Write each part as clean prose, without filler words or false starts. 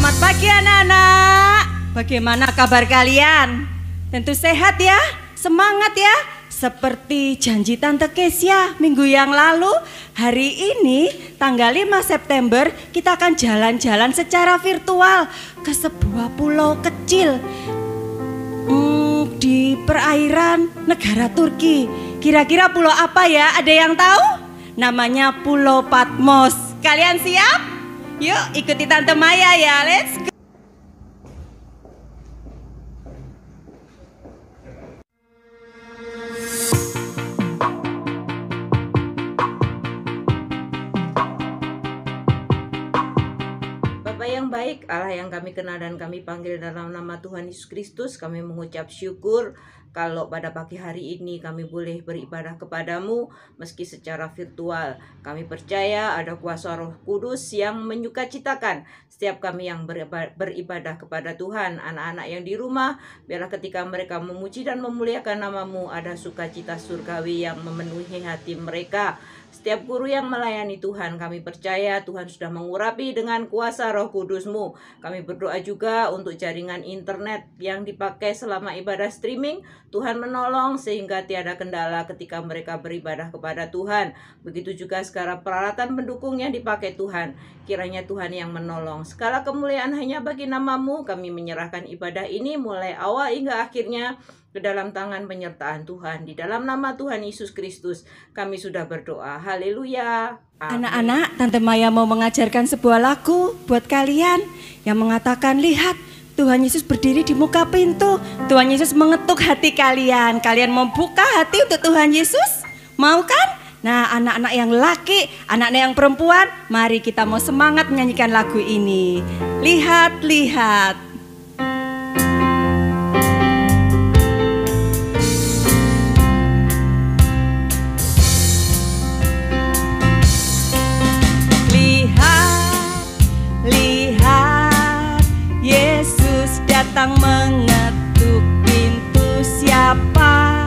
Selamat pagi anak-anak. Bagaimana kabar kalian? Tentu sehat ya, semangat ya. Seperti janji Tante Kesia minggu yang lalu, hari ini tanggal 5 September kita akan jalan-jalan secara virtual ke sebuah pulau kecil di perairan negara Turki. Kira-kira pulau apa ya? Ada yang tahu? Namanya Pulau Patmos. Kalian siap? Yuk ikuti Tante Maya ya, let's go. Bapa yang baik, Allah yang kami kenal dan kami panggil dalam nama Tuhan Yesus Kristus, kami mengucap syukur kalau pada pagi hari ini kami boleh beribadah kepadamu meski secara virtual. Kami percaya ada kuasa Roh Kudus yang menyukacitakan setiap kami yang beribadah kepada Tuhan. Anak-anak yang di rumah, biarlah ketika mereka memuji dan memuliakan namamu, ada sukacita surgawi yang memenuhi hati mereka. Setiap guru yang melayani Tuhan, kami percaya Tuhan sudah mengurapi dengan kuasa Roh Kudus-Mu. Kami berdoa juga untuk jaringan internet yang dipakai selama ibadah streaming. Tuhan menolong sehingga tiada kendala ketika mereka beribadah kepada Tuhan. Begitu juga segala peralatan pendukung yang dipakai Tuhan. Kiranya Tuhan yang menolong. Segala kemuliaan hanya bagi namamu. Kami menyerahkan ibadah ini mulai awal hingga akhirnya ke dalam tangan penyertaan Tuhan. Di dalam nama Tuhan Yesus Kristus kami sudah berdoa. Haleluya. Anak-anak, Tante Maya mau mengajarkan sebuah lagu buat kalian yang mengatakan, lihat Tuhan Yesus berdiri di muka pintu. Tuhan Yesus mengetuk hati kalian. Kalian mau buka hati untuk Tuhan Yesus? Mau kan? Nah, anak-anak yang laki, anak-anak yang perempuan, mari kita mau semangat menyanyikan lagu ini. Lihat, lihat. Datang mengetuk pintu, siapa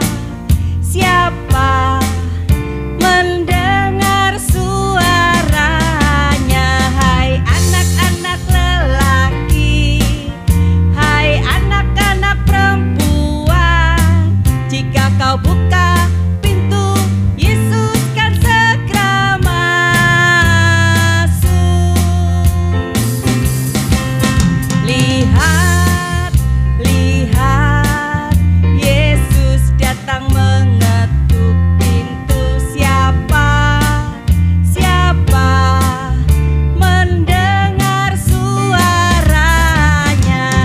mendengar suaranya. Hai anak-anak lelaki, hai anak-anak perempuan, jika kau buka pintu, Yesus kan segera masuk. Lihat, mengetuk pintu, siapa mendengar suaranya.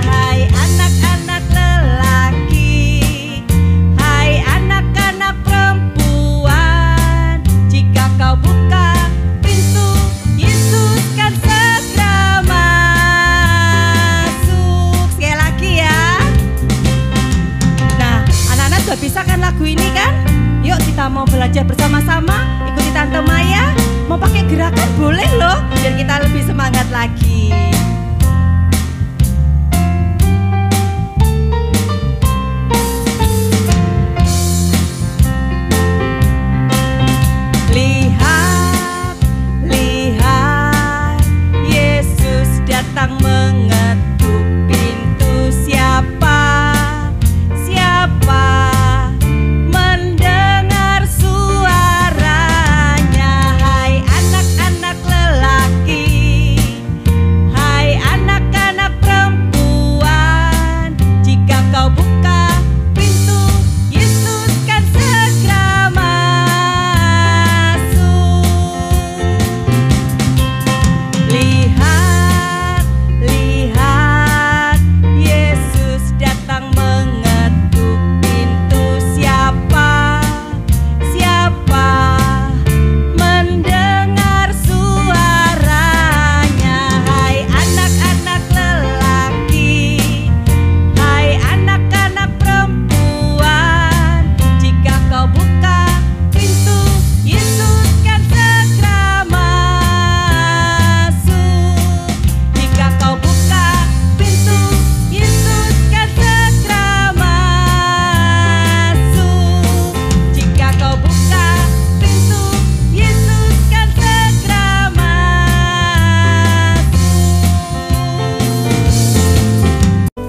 Hai anak-anak lelaki, hai anak-anak perempuan, jika kau buka pintu, Yesus kan segera masuk. Sekali lagi ya. Nah, anak-anak sudah bisa kan lagu ini kan? Yuk kita mau belajar bersama-sama. Ikuti Tante Maya. Mau pakai gerakan boleh loh, biar kita lebih semangat lagi. Lihat, lihat, Yesus datang mengetuk pintu, siapa mendengar suaranya. Hai anak-anak lelaki, hai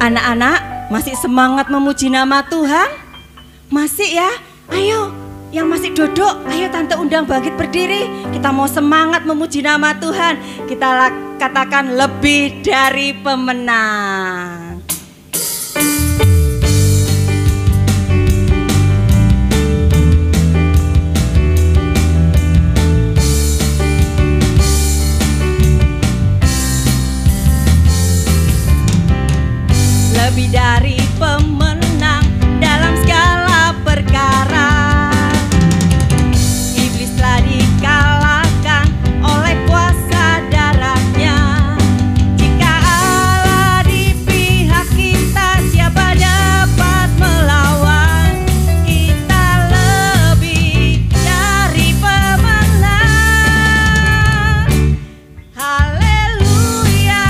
Anak-anak masih semangat memuji nama Tuhan? Masih ya? Ayo, yang masih duduk, ayo Tante undang bangkit berdiri. Kita mau semangat memuji nama Tuhan. Kita katakan lebih dari pemenang. Lebih dari pemenang dalam segala perkara. Iblis telah dikalahkan oleh kuasa darahnya. Jika Allah di pihak kita, siapa dapat melawan? Kita lebih dari pemenang. Haleluya.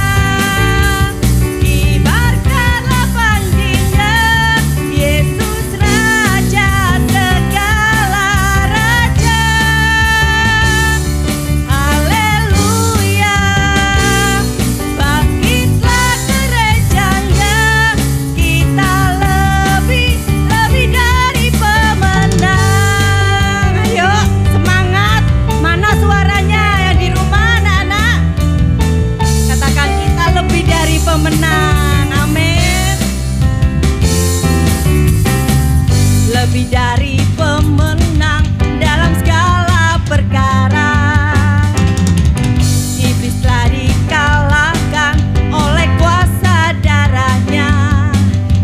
Kibarkanlah panjinya, Yesus Raja segala raja. Haleluya. Bangkitlah gerejanya, kita lebih dari pemenang. Ayo semangat. Mana suaranya yang di rumah anak-anak? Katakan kita lebih dari pemenang. Amin. Lebih dari pemenang dalam segala perkara. Iblis telah dikalahkan oleh kuasa darahnya.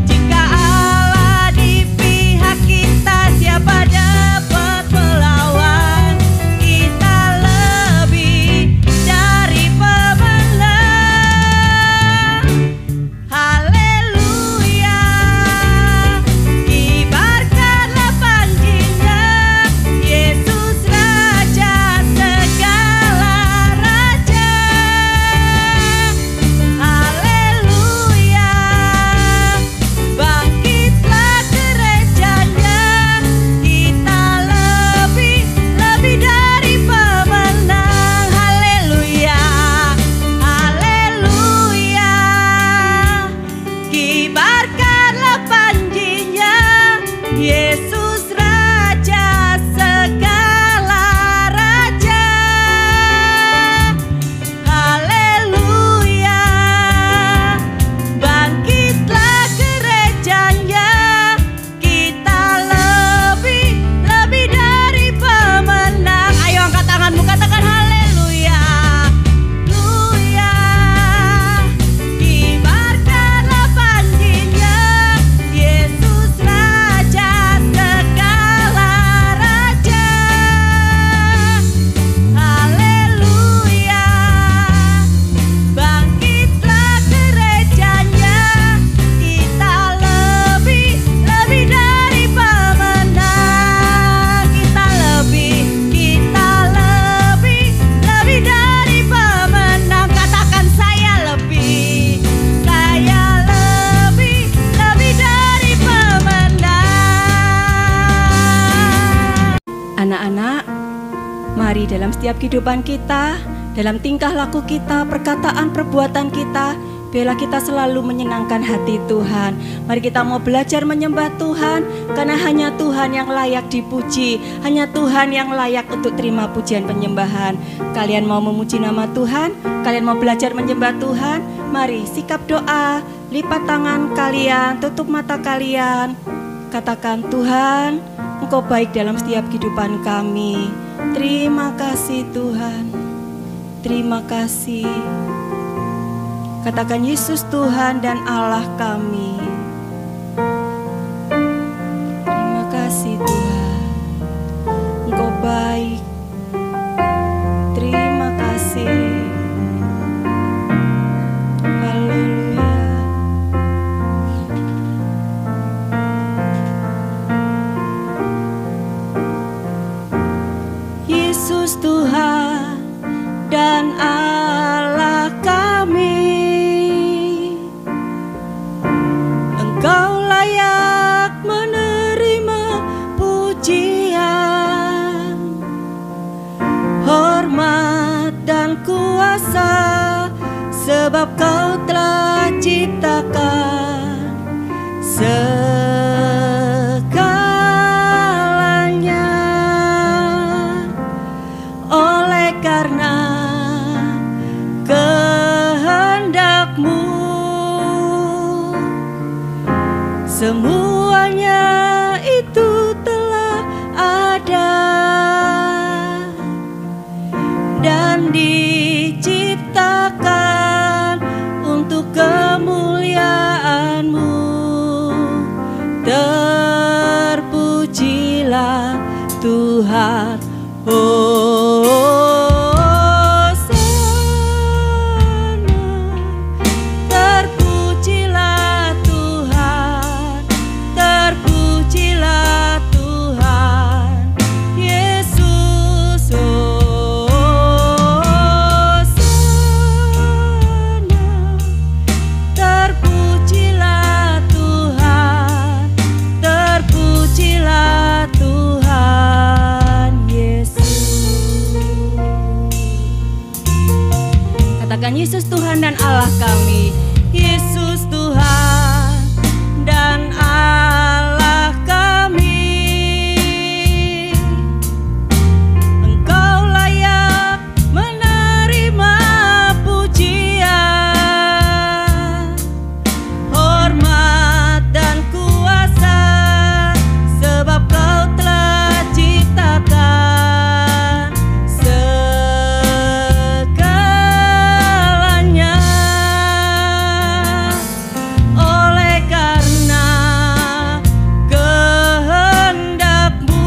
Jika Allah di pihak kita, siapa dapat melawan? Kita lebih dari pemenang. Haleluya. Kibarkanlah panjinya, Yesus Raja segala raja. Haleluya. Bangkitlah gerejanya, kita lebih dari pemenang. Haleluya. Haleluya. Kibarkanlah panjinya, Yesus Raja segala raja. Haleluya. Bangkitlah gerejanya, kita lebih dari pemenang. Ayo angkat tanganmu, katakan haleluya. Haleluya. Kibarkanlah panjinya, Yesus Raja segala raja. Haleluya. Bangkitlah gerejanya, kita lebih dari pemenang. Kita lebih dari pemenang. Katakan saya lebih dari pemenang. Anak-anak, mari dalam setiap kehidupan kita, dalam tingkah laku kita, perkataan, perbuatan kita, biarlah kita selalu menyenangkan hati Tuhan. Mari kita mau belajar menyembah Tuhan, karena hanya Tuhan yang layak dipuji, hanya Tuhan yang layak untuk terima pujian penyembahan. Kalian mau memuji nama Tuhan? Kalian mau belajar menyembah Tuhan? Mari sikap doa, lipat tangan kalian, tutup mata kalian. Katakan, Tuhan, Engkau baik dalam setiap kehidupan kami. Terima kasih Tuhan. Terima kasih. Katakan, Yesus Tuhan dan Allah kami. Terima kasih Tuhan. Engkau baik. Terima kasih. Haleluya. Yesus Tuhan dan Allah kami. Engkau layak menerima pujian, hormat dan kuasa, sebab Kau telah ciptakan segalanya. Oleh karena kehendak-Mu, semuanya itu telah ada dan diciptakan untuk kemuliaan-Mu. Terpujilah Tuhan, terpujilah Tuhan, terpujilah Tuhan Yesus. Terpujilah Tuhan, terpujilah Tuhan Yesus. Katakan Yesus Tuhan dan Allah kami. Yesus Tuhan dan Allah kami. Engkau layak menerima pujian, hormat dan kuasa, sebab Kau telah ciptakan segalanya. Oleh karena kehendak-Mu,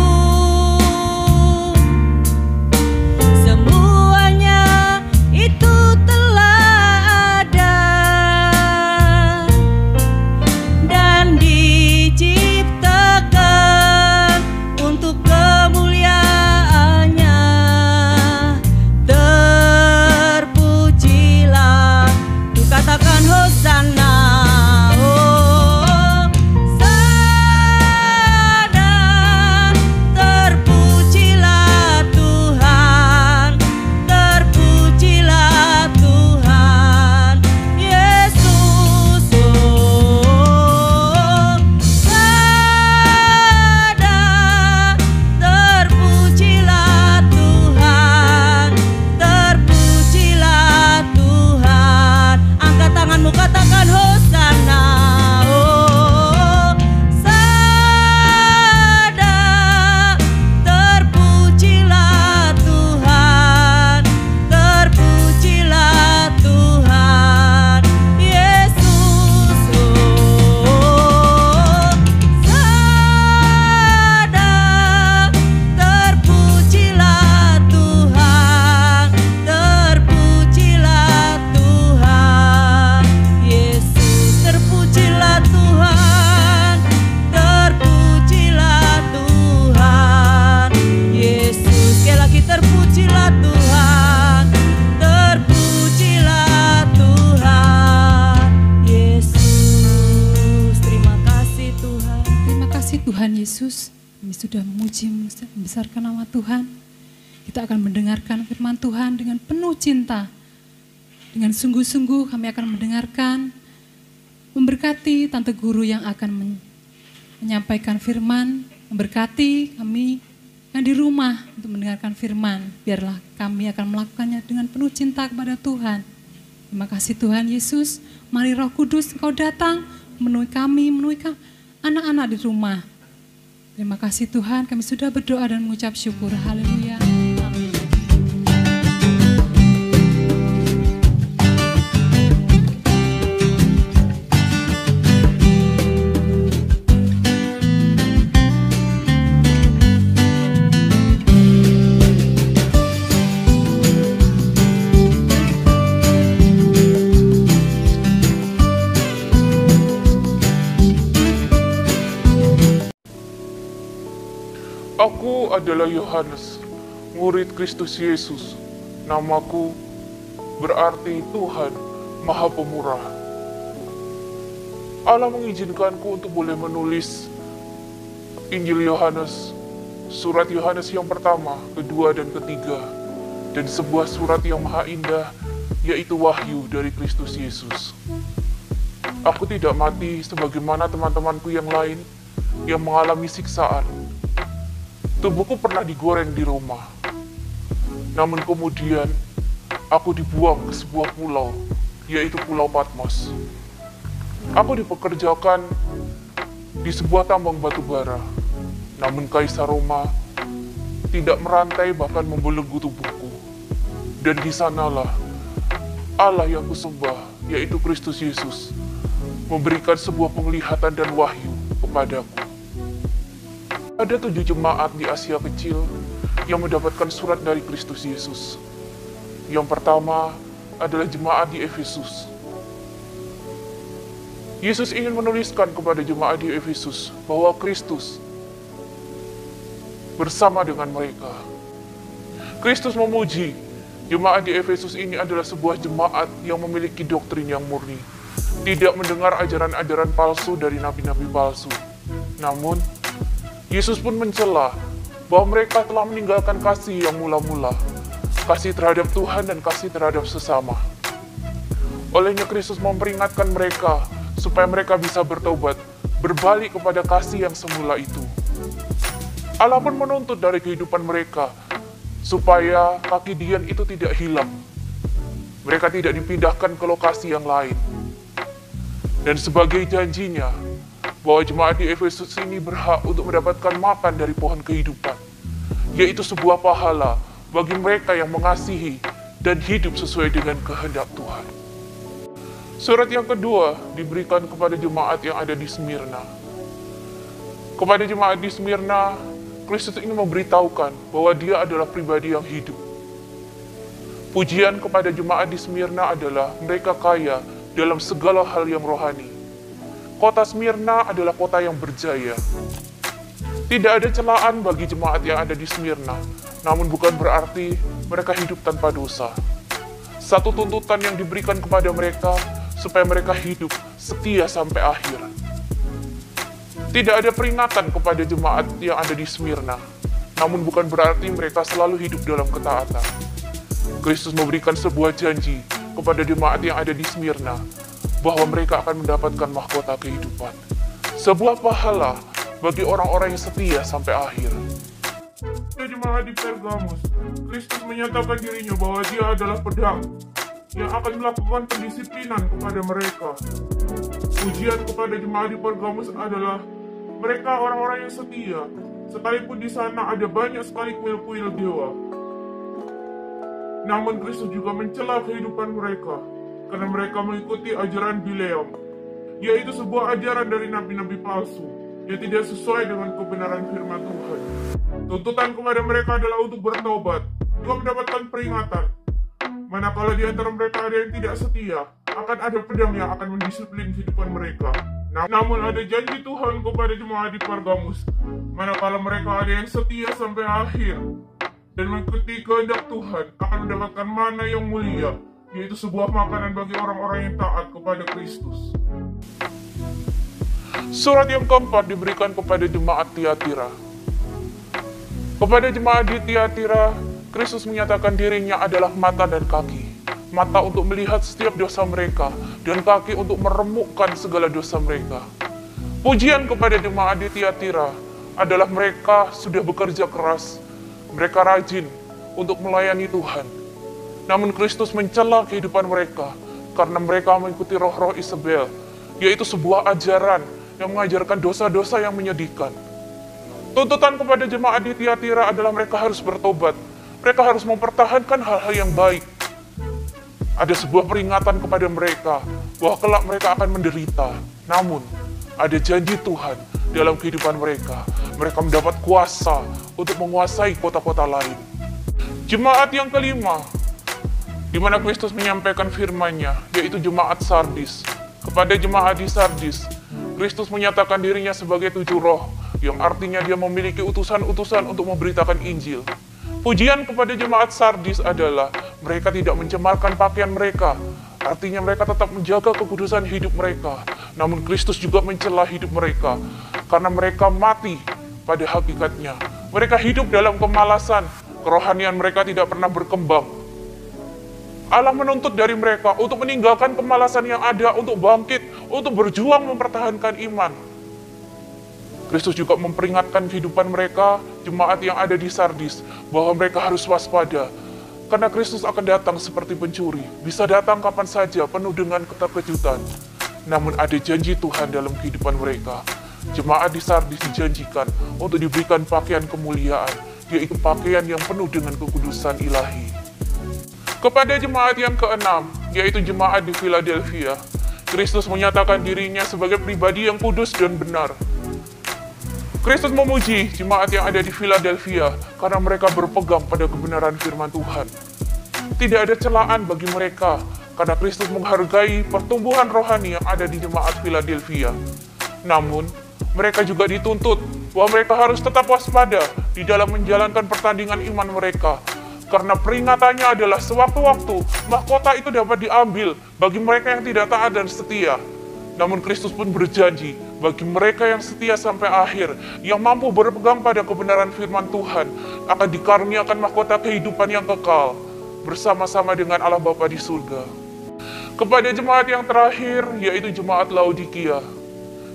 semuanya itu telah ada dan diciptakan untuk kemuliaan-Nya. Terpujilah, katakan Hosana. Terpujilah Tuhan, terpujilah Tuhan Yesus. Terpujilah Tuhan, terpujilah Tuhan. Angkat tanganmu, katakan Hosana. Terpujilah Tuhan, terpujilah Tuhan Yesus. Terpujilah Tuhan, terpujilah Tuhan Yesus. Terpujilah Tuhan, terpujilah Tuhan Yesus. Sekali lagi, terpujilah Tuhan, terpujilah Tuhan Yesus. Terima kasih Tuhan. Terima kasih Tuhan Yesus. Kami sudah memuji membesarkan nama Tuhan. Kita akan mendengarkan firman Tuhan dengan penuh cinta. Dengan sungguh-sungguh kami akan mendengarkan, memberkati Tante Guru yang akan menyampaikan firman, memberkati kami yang di rumah untuk mendengarkan firman. Biarlah kami akan melakukannya dengan penuh cinta kepada Tuhan. Terima kasih Tuhan Yesus. Mari Roh Kudus Engkau datang, memenuhi kami, memenuhi anak-anak di rumah. Terima kasih Tuhan, kami sudah berdoa dan mengucap syukur. Haleluya. Amin. Aku adalah Yohanes, murid Kristus Yesus. Namaku berarti Tuhan Maha Pemurah. Allah mengizinkanku untuk boleh menulis Injil Yohanes, surat Yohanes yang pertama, kedua, dan ketiga, dan sebuah surat yang maha indah, yaitu Wahyu dari Kristus Yesus. Aku tidak mati sebagaimana teman-temanku yang lain yang mengalami siksaan. Tubuhku pernah digoreng di rumah. Namun kemudian, aku dibuang ke sebuah pulau, yaitu Pulau Patmos. Aku dipekerjakan di sebuah tambang batu bara. Namun Kaisar Roma tidak merantai bahkan membelenggu tubuhku. Dan di sanalah Allah yang kusembah, yaitu Kristus Yesus, memberikan sebuah penglihatan dan wahyu kepadaku. Ada 7 jemaat di Asia Kecil yang mendapatkan surat dari Kristus Yesus. Yang pertama adalah jemaat di Efesus. Yesus ingin menuliskan kepada jemaat di Efesus bahwa Kristus bersama dengan mereka. Kristus memuji jemaat di Efesus ini adalah sebuah jemaat yang memiliki doktrin yang murni, tidak mendengar ajaran-ajaran palsu dari nabi-nabi palsu. Namun, Yesus pun mencela bahwa mereka telah meninggalkan kasih yang mula-mula, kasih terhadap Tuhan dan kasih terhadap sesama. Olehnya Kristus memperingatkan mereka supaya mereka bisa bertobat, berbalik kepada kasih yang semula itu. Allah pun menuntut dari kehidupan mereka supaya kaki dian itu tidak hilang. Mereka tidak dipindahkan ke lokasi yang lain. Dan sebagai janjinya, bahwa jemaat di Efesus ini berhak untuk mendapatkan makan dari pohon kehidupan, yaitu sebuah pahala bagi mereka yang mengasihi dan hidup sesuai dengan kehendak Tuhan. Surat yang kedua diberikan kepada jemaat yang ada di Smyrna. Kepada jemaat di Smyrna, Kristus ingin memberitahukan bahwa dia adalah pribadi yang hidup. Pujian kepada jemaat di Smyrna adalah mereka kaya dalam segala hal yang rohani. Kota Smyrna adalah kota yang berjaya. Tidak ada celaan bagi jemaat yang ada di Smyrna, namun bukan berarti mereka hidup tanpa dosa. Satu tuntutan yang diberikan kepada mereka supaya mereka hidup setia sampai akhir. Tidak ada peringatan kepada jemaat yang ada di Smyrna, namun bukan berarti mereka selalu hidup dalam ketaatan. Kristus memberikan sebuah janji kepada jemaat yang ada di Smyrna bahwa mereka akan mendapatkan mahkota kehidupan. Sebuah pahala bagi orang-orang yang setia sampai akhir. Jemaat di Pergamus, Kristus menyatakan dirinya bahwa dia adalah pedang yang akan melakukan pendisiplinan kepada mereka. Pujian kepada jemaat di Pergamus adalah mereka orang-orang yang setia, sekalipun di sana ada banyak sekali kuil-kuil dewa. Namun Kristus juga mencela kehidupan mereka, karena mereka mengikuti ajaran Bileam, yaitu sebuah ajaran dari nabi-nabi palsu, yang tidak sesuai dengan kebenaran firman Tuhan. Tuntutan kepada mereka adalah untuk bertobat, juga mendapatkan peringatan. Manakala di antara mereka ada yang tidak setia, akan ada pedang yang akan mendisiplin kehidupan mereka. Namun ada janji Tuhan kepada jemaat di Pergamus, manakala mereka ada yang setia sampai akhir dan mengikuti kehendak Tuhan, akan mendapatkan mana yang mulia, yaitu sebuah makanan bagi orang-orang yang taat kepada Kristus. Surat yang keempat diberikan kepada jemaat Tiatira. Kepada jemaat di Tiatira, Kristus menyatakan dirinya adalah mata dan kaki. Mata untuk melihat setiap dosa mereka, dan kaki untuk meremukkan segala dosa mereka. Pujian kepada jemaat di Tiatira adalah mereka sudah bekerja keras, mereka rajin untuk melayani Tuhan. Namun Kristus mencela kehidupan mereka, karena mereka mengikuti roh-roh Isabel, yaitu sebuah ajaran yang mengajarkan dosa-dosa yang menyedihkan. Tuntutan kepada jemaat di Tiatira adalah mereka harus bertobat, mereka harus mempertahankan hal-hal yang baik. Ada sebuah peringatan kepada mereka bahwa kelak mereka akan menderita. Namun, ada janji Tuhan dalam kehidupan mereka. Mereka mendapat kuasa untuk menguasai kota-kota lain. Jemaat yang kelima, di mana Kristus menyampaikan firman-Nya, yaitu jemaat Sardis. Kepada jemaat di Sardis, Kristus menyatakan dirinya sebagai 7 roh, yang artinya dia memiliki utusan-utusan untuk memberitakan Injil. Pujian kepada jemaat Sardis adalah mereka tidak mencemarkan pakaian mereka. Artinya mereka tetap menjaga kekudusan hidup mereka. Namun Kristus juga mencela hidup mereka, karena mereka mati pada hakikatnya. Mereka hidup dalam kemalasan, kerohanian mereka tidak pernah berkembang. Allah menuntut dari mereka untuk meninggalkan kemalasan yang ada, untuk bangkit, untuk berjuang mempertahankan iman. Kristus juga memperingatkan kehidupan mereka, jemaat yang ada di Sardis, bahwa mereka harus waspada. Karena Kristus akan datang seperti pencuri, bisa datang kapan saja penuh dengan keterkejutan. Namun ada janji Tuhan dalam kehidupan mereka. Jemaat di Sardis dijanjikan untuk diberikan pakaian kemuliaan, yaitu pakaian yang penuh dengan kekudusan ilahi. Kepada jemaat yang keenam, yaitu jemaat di Philadelphia, Kristus menyatakan dirinya sebagai pribadi yang kudus dan benar. Kristus memuji jemaat yang ada di Philadelphia karena mereka berpegang pada kebenaran firman Tuhan. Tidak ada celaan bagi mereka karena Kristus menghargai pertumbuhan rohani yang ada di jemaat Philadelphia. Namun, mereka juga dituntut bahwa mereka harus tetap waspada di dalam menjalankan pertandingan iman mereka. Karena peringatannya adalah sewaktu-waktu mahkota itu dapat diambil bagi mereka yang tidak taat dan setia. Namun Kristus pun berjanji bagi mereka yang setia sampai akhir, yang mampu berpegang pada kebenaran firman Tuhan, akan dikaruniakan mahkota kehidupan yang kekal bersama-sama dengan Allah Bapa di surga. Kepada jemaat yang terakhir, yaitu jemaat Laodikia,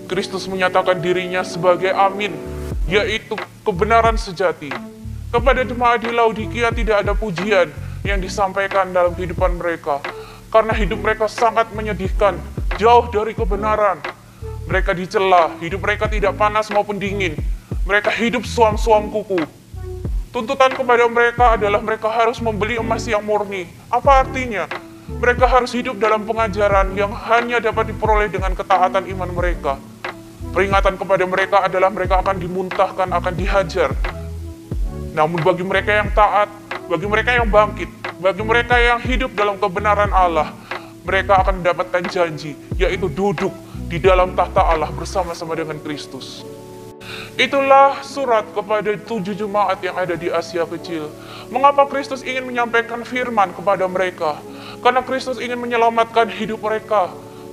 Kristus menyatakan dirinya sebagai Amin, yaitu kebenaran sejati. Kepada jemaat di Laodikia tidak ada pujian yang disampaikan dalam kehidupan mereka, karena hidup mereka sangat menyedihkan, jauh dari kebenaran. Mereka dicela, hidup mereka tidak panas maupun dingin. Mereka hidup suam-suam kuku. Tuntutan kepada mereka adalah mereka harus membeli emas yang murni. Apa artinya? Mereka harus hidup dalam pengajaran yang hanya dapat diperoleh dengan ketaatan iman mereka. Peringatan kepada mereka adalah mereka akan dimuntahkan, akan dihajar. Namun bagi mereka yang taat, bagi mereka yang bangkit, bagi mereka yang hidup dalam kebenaran Allah, mereka akan mendapatkan janji, yaitu duduk di dalam tahta Allah bersama-sama dengan Kristus. Itulah surat kepada 7 jemaat yang ada di Asia Kecil. Mengapa Kristus ingin menyampaikan firman kepada mereka? Karena Kristus ingin menyelamatkan hidup mereka.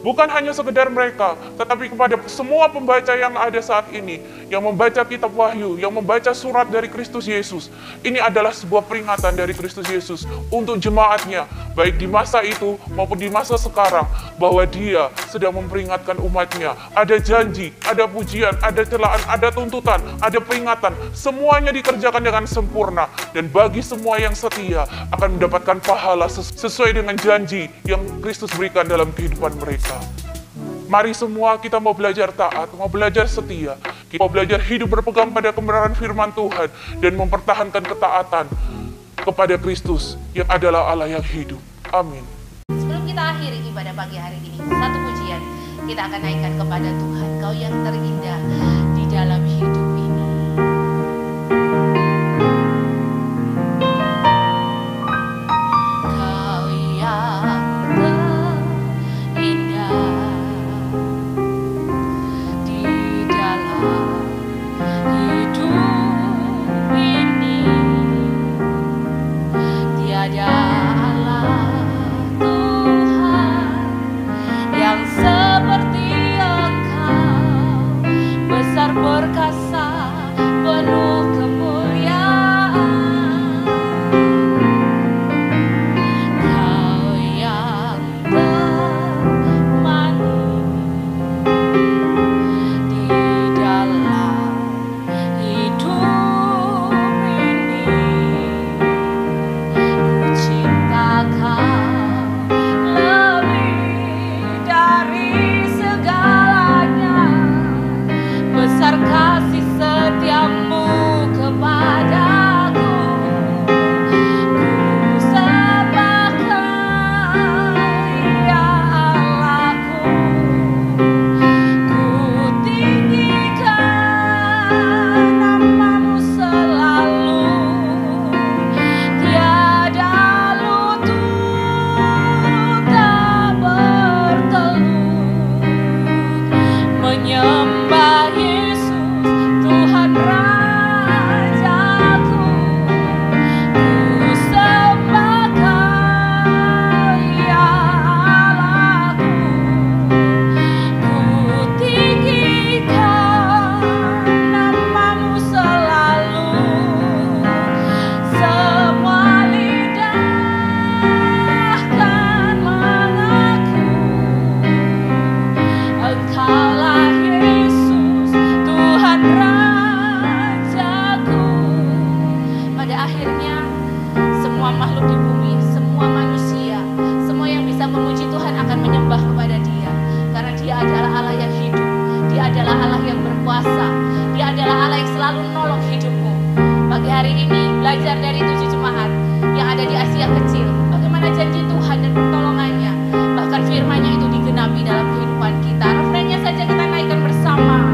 Bukan hanya sekedar mereka, tetapi kepada semua pembaca yang ada saat ini, yang membaca kitab Wahyu, yang membaca surat dari Kristus Yesus. Ini adalah sebuah peringatan dari Kristus Yesus untuk jemaatnya, baik di masa itu maupun di masa sekarang, bahwa Dia sedang memperingatkan umatnya. Ada janji, ada pujian, ada celaan, ada tuntutan, ada peringatan. Semuanya dikerjakan dengan sempurna, dan bagi semua yang setia akan mendapatkan pahala sesuai dengan janji yang Kristus berikan dalam kehidupan mereka. Mari semua kita mau belajar taat, mau belajar setia, kita mau belajar hidup berpegang pada kebenaran firman Tuhan dan mempertahankan ketaatan kepada Kristus yang adalah Allah yang hidup. Amin. Sebelum kita akhiri ibadah pagi hari ini, satu pujian kita akan naikkan kepada Tuhan. Kau yang terindah di dalam hidup ini. Kau yang seperti Engkau besar. berkuasa. Dia adalah Allah yang selalu menolong hidupmu. Pagi hari ini belajar dari 7 jemaat yang ada di Asia Kecil, bagaimana janji Tuhan dan pertolongannya, bahkan firman-Nya itu digenapi dalam kehidupan kita. Refrainnya saja kita naikkan bersama.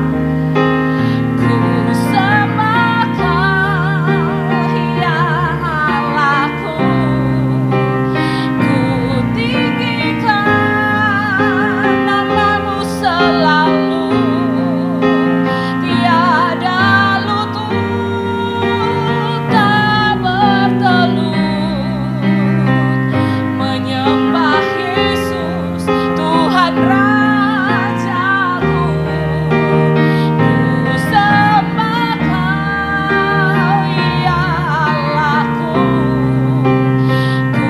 Ku sembah Kau, ya Allahku, ku tinggikan nama-Mu selalu, tiada lutut tak bertelut, menyembah Yesus Tuhan Rajaku. Ku sembah Kau, ya Allahku, ku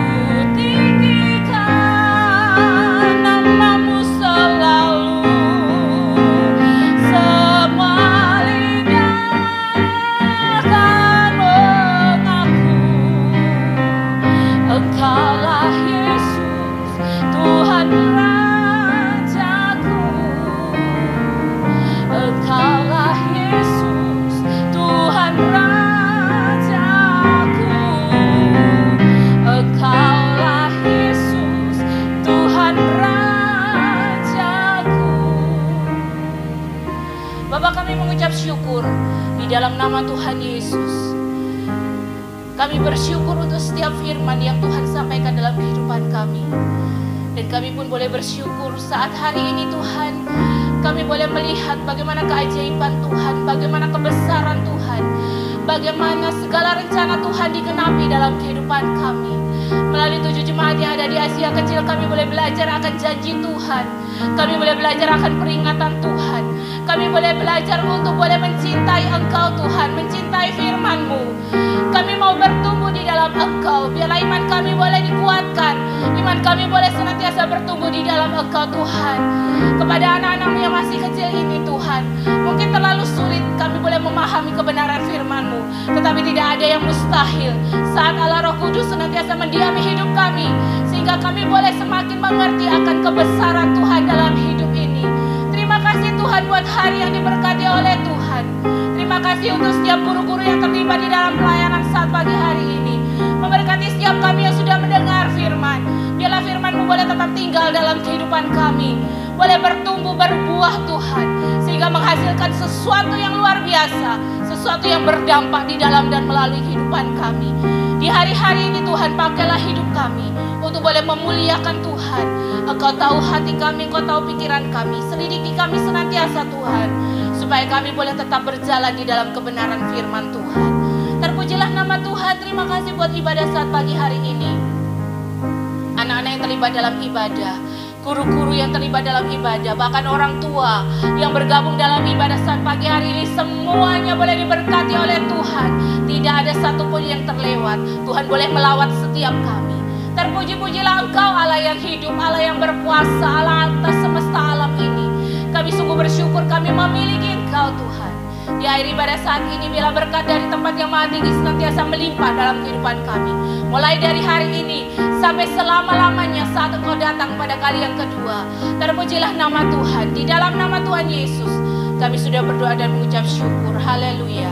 tinggikan nama-Mu selalu, semua lidah akan mengaku Engkaulah Yesus Tuhan Rajaku. Engkaulah Yesus Tuhan Rajaku. Engkaulah Yesus Tuhan Rajaku. Bapak, kami mengucap syukur di dalam nama Tuhan Yesus. Kami bersyukur untuk setiap firman yang Tuhan sampaikan dalam kehidupan kami. Dan kami pun boleh bersyukur saat hari ini Tuhan, kami boleh melihat bagaimana keajaiban Tuhan, bagaimana kebesaran Tuhan, bagaimana segala rencana Tuhan digenapi dalam kehidupan kami. Melalui 7 jemaat yang ada di Asia Kecil, kami boleh belajar akan janji Tuhan. Kami boleh belajar akan peringatan Tuhan. Kami boleh belajar untuk boleh mencintai Engkau Tuhan, mencintai firman-Mu. Kami mau bertumbuh di dalam Engkau. Biarlah iman kami boleh dikuatkan. Iman kami boleh senantiasa bertumbuh di dalam Engkau Tuhan. Kepada anak-anak-Mu yang masih kecil ini Tuhan, mungkin terlalu sulit kami boleh memahami kebenaran firman-Mu. Tetapi tidak ada yang mustahil saat Allah Roh Kudus senantiasa mendiami hidup kami, sehingga kami boleh semakin mengerti akan kebesaran Tuhan dalam hidup ini. Terima kasih Tuhan buat hari yang diberkati oleh Tuhan. Terima kasih untuk setiap guru-guru yang terlibat di dalam pelayanan saat pagi hari ini. Memberkati setiap kami yang sudah mendengar firman. Biarlah firman-Mu boleh tetap tinggal dalam kehidupan kami. Boleh bertumbuh berbuah Tuhan, sehingga menghasilkan sesuatu yang luar biasa, sesuatu yang berdampak di dalam dan melalui kehidupan kami. Di hari-hari ini Tuhan, pakailah hidup kami untuk boleh memuliakan Tuhan. Engkau tahu hati kami, Engkau tahu pikiran kami. Selidiki kami senantiasa Tuhan, supaya kami boleh tetap berjalan di dalam kebenaran firman Tuhan. Terpujilah nama Tuhan. Terima kasih buat ibadah saat pagi hari ini. Anak-anak yang terlibat dalam ibadah, guru-guru yang terlibat dalam ibadah, bahkan orang tua yang bergabung dalam ibadah saat pagi hari ini, semuanya boleh diberkati oleh Tuhan. Tidak ada satupun yang terlewat. Tuhan boleh melawat setiap kami. Terpuji-pujilah Engkau Allah yang hidup, Allah yang berkuasa, Allah atas semesta alam ini. Kami sungguh bersyukur kami memiliki Engkau Tuhan. Di akhir ibadah saat ini, bila berkat dari tempat yang maha tinggi senantiasa melimpah dalam kehidupan kami. Mulai dari hari ini sampai selama-lamanya saat Engkau datang pada kali yang kedua. Terpujilah nama Tuhan. Di dalam nama Tuhan Yesus kami sudah berdoa dan mengucap syukur. Haleluya.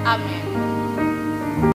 Amin.